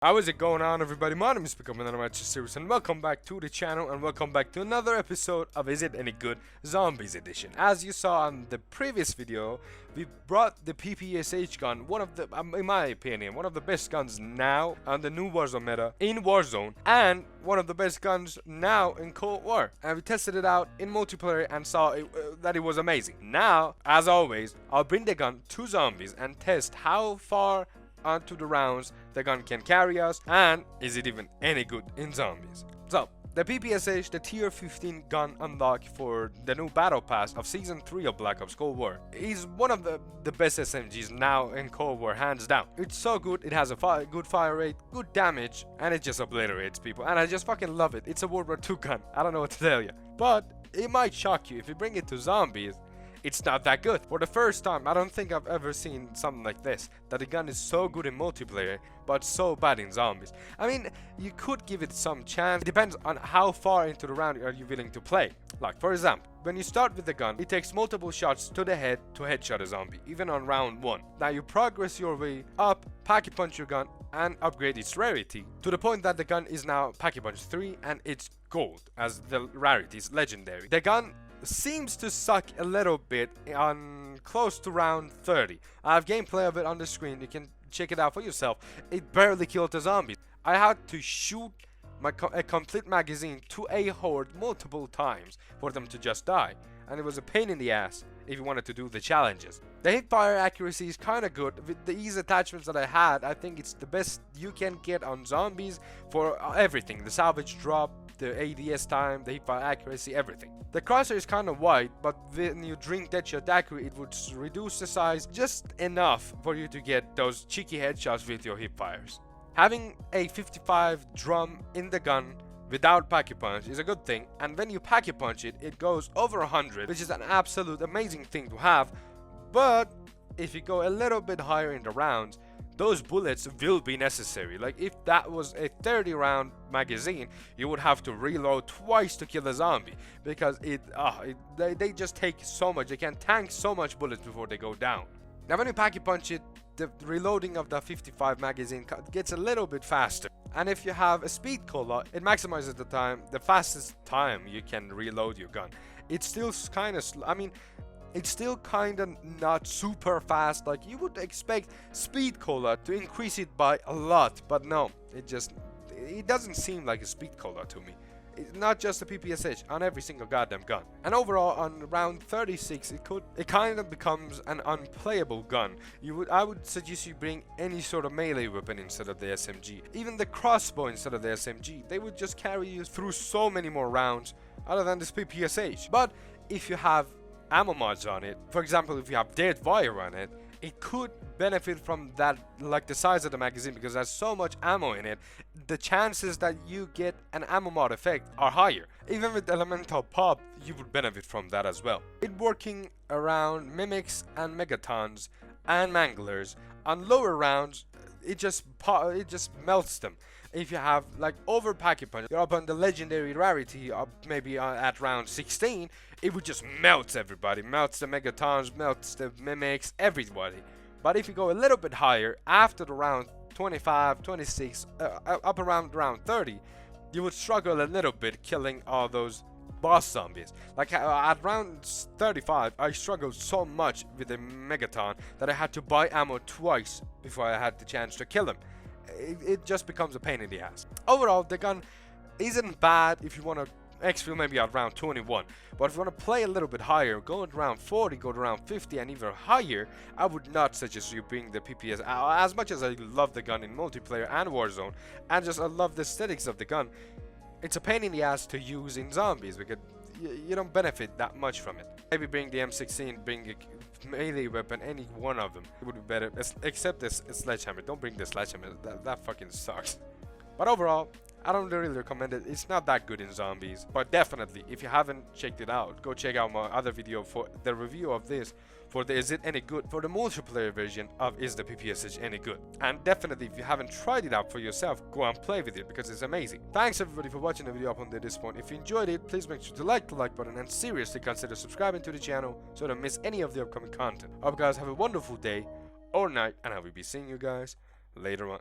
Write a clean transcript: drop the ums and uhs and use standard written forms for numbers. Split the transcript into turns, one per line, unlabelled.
How is it going on, everybody? My name is Becoming another Match Series, and welcome back to the channel, and welcome back to another episode of Is It Any Good Zombies Edition. As you saw on the previous video, we brought the PPSH gun, one of the, in my opinion, one of the best guns now on the new Warzone meta in Warzone, and one of the best guns now in Cold War. And we tested it out in multiplayer and saw that it was amazing. Now, as always, I'll bring the gun to zombies and test how far onto the rounds the gun can carry us, and is it even any good in zombies. So the PPSH, the tier 15 gun unlock for the new battle pass of season 3 of Black Ops Cold War, is one of the best SMGs now in Cold War, hands down. It's so good, it has a good fire rate, good damage, and it just obliterates people, and I just fucking love it. It's a World War II gun, I don't know what to tell you, but it might shock you if you bring it to zombies. It's not that good. For the first time, I don't think I've ever seen something like this, that the gun is so good in multiplayer but so bad in zombies. I mean, you could give it some chance. It depends on how far into the round are you willing to play. Like, for example, when you start with the gun, it takes multiple shots to the head to headshot a zombie, even on round 1. Now you progress your way up, packy punch your gun, and upgrade its rarity to the point that the gun is now packy punch 3 and it's gold, as the rarity is legendary. The gun seems to suck a little bit on close to round 30. I have gameplay of it on the screen, you can check it out for yourself. It barely killed the zombies. I had to shoot a complete magazine to a horde multiple times for them to just die, and it was a pain in the ass if you wanted to do the challenges. The hipfire accuracy is kinda good. With the ease attachments that I had, I think it's the best you can get on zombies for everything. The salvage drop, the ADS time, the hipfire accuracy, everything. The crosshair is kinda wide, but when you drink Deadshot Daiquiri, it would reduce the size just enough for you to get those cheeky headshots with your hipfires. Having a 55 drum in the gun without packy punch is a good thing, and when you packy punch it, it goes over 100, which is an absolute amazing thing to have. But if you go a little bit higher in the rounds, those bullets will be necessary. Like, if that was a 30 round magazine, you would have to reload twice to kill a zombie, because they just take so much, they can tank so much bullets before they go down. Now when you packy punch it, the reloading of the 55 magazine gets a little bit faster, and if you have a speed cola, it maximizes the time, the fastest time you can reload your gun. It's still kind of I mean, it's still kinda not super fast like you would expect speed cola to increase it by a lot, but no, it doesn't seem like a speed cola to me. It's not just a PPSH, on every single goddamn gun. And overall, on round 36, it kind of becomes an unplayable gun. I would suggest you bring any sort of melee weapon instead of the SMG. Even the crossbow instead of the SMG. They would just carry you through so many more rounds other than this PPSH. But if you have ammo mods on it, for example, if you have dead wire on it, it could benefit from that, like the size of the magazine, because there's so much ammo in it. The chances that you get an ammo mod effect are higher. Even with elemental pop, you would benefit from that as well. It working around mimics and megatons and manglers. On lower rounds, it just melts them. If you have like over packy punch, you're up on the legendary rarity up maybe at round 16, it would just melt everybody, melts the megatons, melts the mimics, everybody. But if you go a little bit higher, after the round 25, 26, up around round 30, you would struggle a little bit killing all those boss zombies. Like at round 35, I struggled so much with the megaton that I had to buy ammo twice before I had the chance to kill him. It just becomes a pain in the ass. Overall, the gun isn't bad if you want to exfil maybe at round 21, but if you want to play a little bit higher, go at round 40, go to round 50 and even higher, I would not suggest you bring the PPS. As much as I love the gun in multiplayer and Warzone, and just I love the aesthetics of the gun, it's a pain in the ass to use in zombies because you don't benefit that much from it. Maybe bring the M16, bring a melee weapon, any one of them. It would be better, except this sledgehammer. Don't bring the sledgehammer, that fucking sucks. But overall, I don't really recommend it. It's not that good in zombies, but definitely, if you haven't checked it out, go check out my other video for the review of this, for the Is It Any Good, for the multiplayer version of Is the PPSH Any Good. And definitely, if you haven't tried it out for yourself, go and play with it because it's amazing. Thanks everybody for watching the video up until this point. If you enjoyed it, please make sure to like the like button and seriously consider subscribing to the channel so you don't miss any of the upcoming content. I hope you guys have a wonderful day or night, and I will be seeing you guys later on.